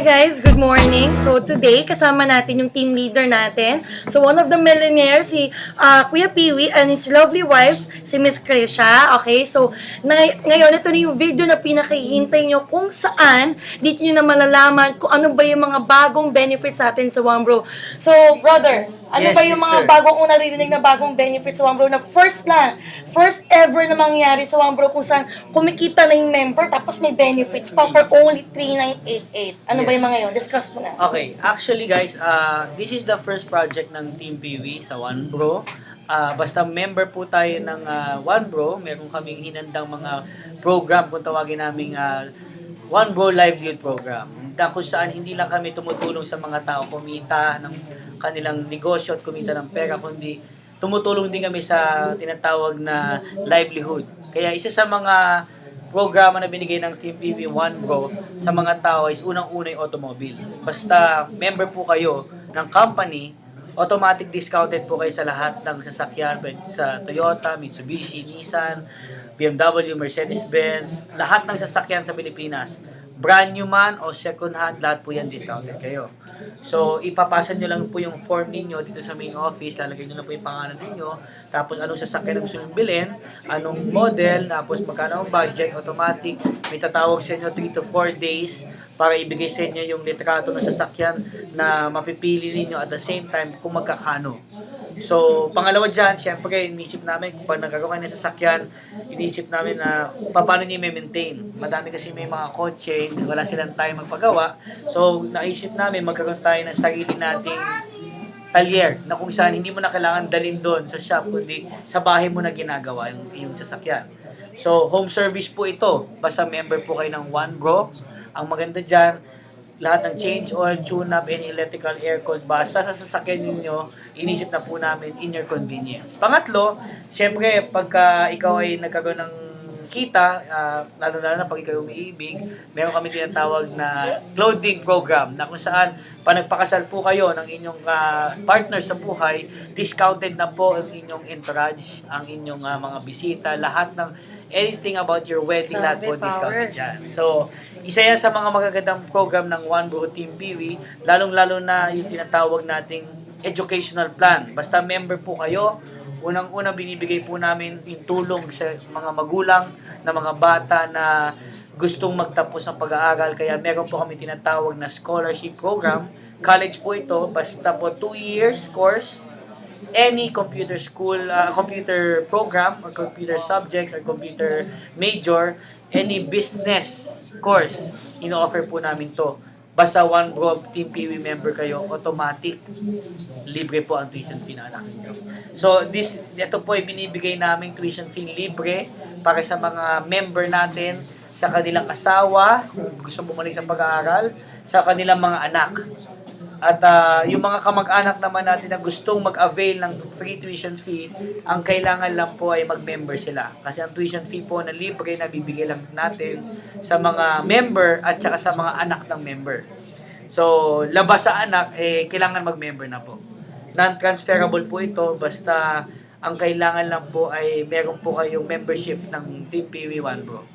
Hi guys, good morning. So today, kasama natin yung team leader natin. So one of the millionaires, si Kuya Piwi and his lovely wife, si Miss Krisha. Okay, so ngayon ito na yung video na pinakihintay nyo kung saan dito nyo na malalaman kung ano ba yung mga bagong benefits sa atin sa One Bro. So brother, ano Yes, ba yung mga sister. bagong kung naririnig na bagong benefits sa One Bro na first ever na mangyari sa One Bro kung saan kumikita na yung member tapos may benefits pa for only 3,988. Ano ba yung mga yun? Discuss mo na. Okay, actually guys, this is the first project ng Team Piwi sa One Bro. Basta member po tayo ng One Bro, meron kaming hinandang mga program kung tawagin naming One Bro Livelihood Program. Na kung saan hindi lang kami tumutulong sa mga tao kumita ng kanilang negosyo at kumita ng pera, kundi tumutulong din kami sa tinatawag na livelihood. Kaya isa sa mga programa na binigay ng Team PV One Bro sa mga tao is unang-una yung automobile. Basta member po kayo ng company, automatic discounted po kayo sa lahat ng sasakyan sa Toyota, Mitsubishi, Nissan, BMW, Mercedes-Benz, lahat ng sasakyan sa Pilipinas. Brand new man o second hand, lahat po yan discounted kayo. So, ipapasa nyo lang po yung form ninyo dito sa main office, lalagay nyo na po yung pangalan ninyo, tapos anong sasakyan na gusto nyo bilhin, anong model, tapos magkano ang budget, automatic, may tatawag sa inyo 3 to 4 days para ibigay sa inyo yung litrato ng sasakyan na mapipili ninyo at the same time kung magkakano. So, pangalawa dyan, syempre, inisip namin kung pag nagkaroon kayo ng sasakyan, inisip namin na paano nyo i-maintain. Madami kasi may mga kotse, wala silang time magpagawa. So, naisip namin magkaroon tayo ng sarili nating talyer na kung saan hindi mo na kailangan dalhin doon sa shop, kundi sa bahay mo na ginagawa yung sasakyan. So, home service po ito. Basta member po kayo ng One Bro. Ang maganda dyan, lahat ng change oil, tune-up, and electrical aircons, basta sa sasakyan ninyo, inisip na po namin in your convenience. Pangatlo, syempre, pagka ikaw ay nagkaroon ng kita, lalo-lalo na pag ikaw umiibig, meron kami tinatawag na clothing program na kung saan pa nagpakasal po kayo ng inyong partner sa buhay, discounted na po ang inyong entourage, ang inyong mga bisita, lahat ng anything about your wedding, lahat po discounted dyan. So, isa yan sa mga magagandang program ng One Bro Team Piwi, lalong-lalo na yung tinatawag nating educational plan. Basta member po kayo, unang-una binibigay po namin yung tulong sa mga magulang na mga bata na gustong magtapos ng pag-aaral. Kaya meron po kami tinatawag na scholarship program. College po ito, basta po 2 years course, any computer school, computer program or computer subjects or computer major, any business course, ino-offer po namin to. Basta One Bro Team Piwi member kayo, automatic, libre po ang tuition fee na anak niyo. So, ito po ay binibigay namin tuition fee libre para sa mga member natin, sa kanilang asawa, kung gusto bumalik sa pag-aaral, sa kanilang mga anak. At yung mga kamag-anak naman natin na gustong mag-avail ng free tuition fee, ang kailangan lang po ay mag-member sila. Kasi ang tuition fee po na libre na bibigay lang natin sa mga member at saka sa mga anak ng member. So, labas sa anak, kailangan mag-member na po. Non-transferable po ito, basta ang kailangan lang po ay meron po kayong membership ng Team Piwi One Bro.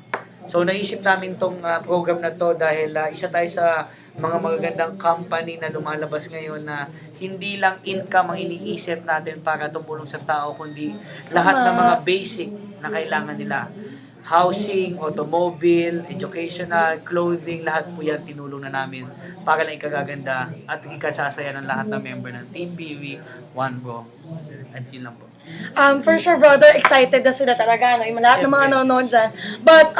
So, naisip namin tong program na to dahil isa tayo sa mga magagandang company na lumalabas ngayon na hindi lang income ang iniisip natin para tumulong sa tao, kundi lahat ng mga basic na kailangan nila. Housing, automobile, educational, clothing, lahat po yan tinulong na namin para lang ikagaganda at ikasasaya ng lahat ng member ng Team PV One Bro. At yun lang po. For sure, brother, excited na sila talaga, no? Yung lahat ng mga Siyempre. nanonood dyan. But,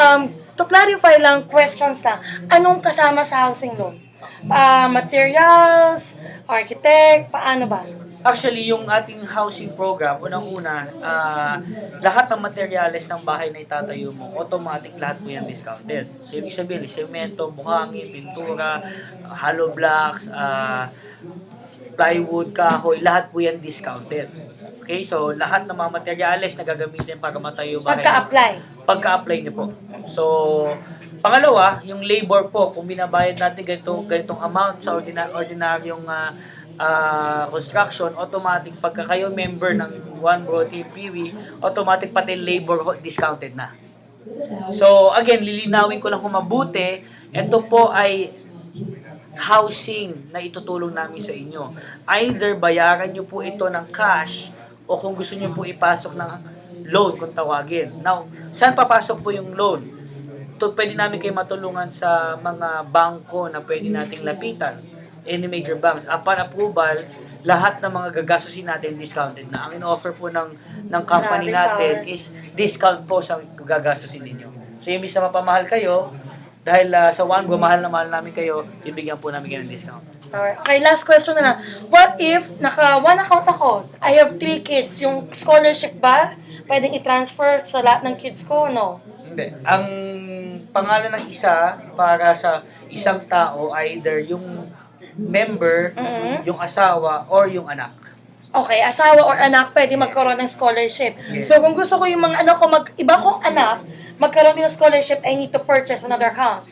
to clarify lang, questions lang. Anong kasama sa housing loan? Materials, architect, paano ba? Actually, yung ating housing program, unang-una, lahat ng materyales ng bahay na itatayo mo, automatic lahat po yan discounted. So, ibig sabihin, semento, buhangin, pintura, hollow blocks, plywood, kahoy, lahat po yan discounted. Okay, so lahat ng mga materyales na gagamitin para matayo bahay. Pagka-apply niyo po. So, pangalawa, yung labor po, kung binabayad natin ganitong amount sa ordinaryong construction, automatic pagka kayo member ng One Bro Team Piwi, automatic pati labor discounted na. So, again, lilinawin ko lang kung mabuti, ito po ay housing na itutulong namin sa inyo. Either bayaran nyo po ito ng cash o kung gusto nyo po ipasok ng loan kung tawagin. Now, saan papasok po yung loan? Pwede namin kayo matulungan sa mga bangko na pwede nating lapitan. Any major banks. Upon approval, lahat ng mga gagastusin natin discounted na. Ang in-offer po ng company natin is discount po sa gagastusin ninyo. So, yung na mapamahal kayo, dahil sa One Bro, mahal na mahal namin kayo, ibigyan po namin kayo ng discount. Alright. Okay, last question na lang. What if naka one account ako? I have 3 kids. Yung scholarship ba? Pwedeng i-transfer sa lahat ng kids ko, no? Hindi. Ang pangalan ng isa para sa isang tao, either yung member, yung asawa, or yung anak. Okay, asawa or anak pwede magkaroon ng scholarship. Yes. So kung gusto ko yung mga anak ko, iba kong anak, magkaroon din ng scholarship, I need to purchase another account.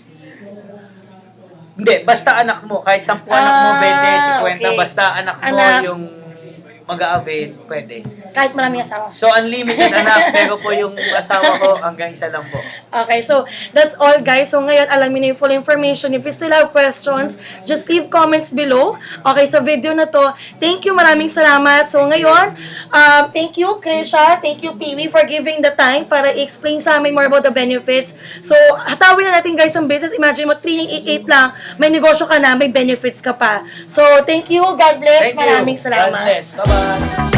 Hindi, basta anak mo. Kahit 10 anak mo, 20, 50, okay. basta anak mo Anak. yung mag-a-avail, pwede. Kahit maraming asawa. So, unlimited anak, pero po yung asawa ko, hanggang isa lang po. Okay, so that's all guys. So ngayon, alam niyo na yung full information. If you still have questions, just leave comments below. Okay, sa video na to, thank you, maraming salamat. So ngayon, thank you, Krisha, thank you, Piwi, for giving the time para i-explain sa amin more about the benefits. So, hatawin na natin guys ang business. Imagine mo, 388 lang, may negosyo ka na, may benefits ka pa. So, thank you, God bless, Thank you. maraming salamat. God bless. Bye-bye.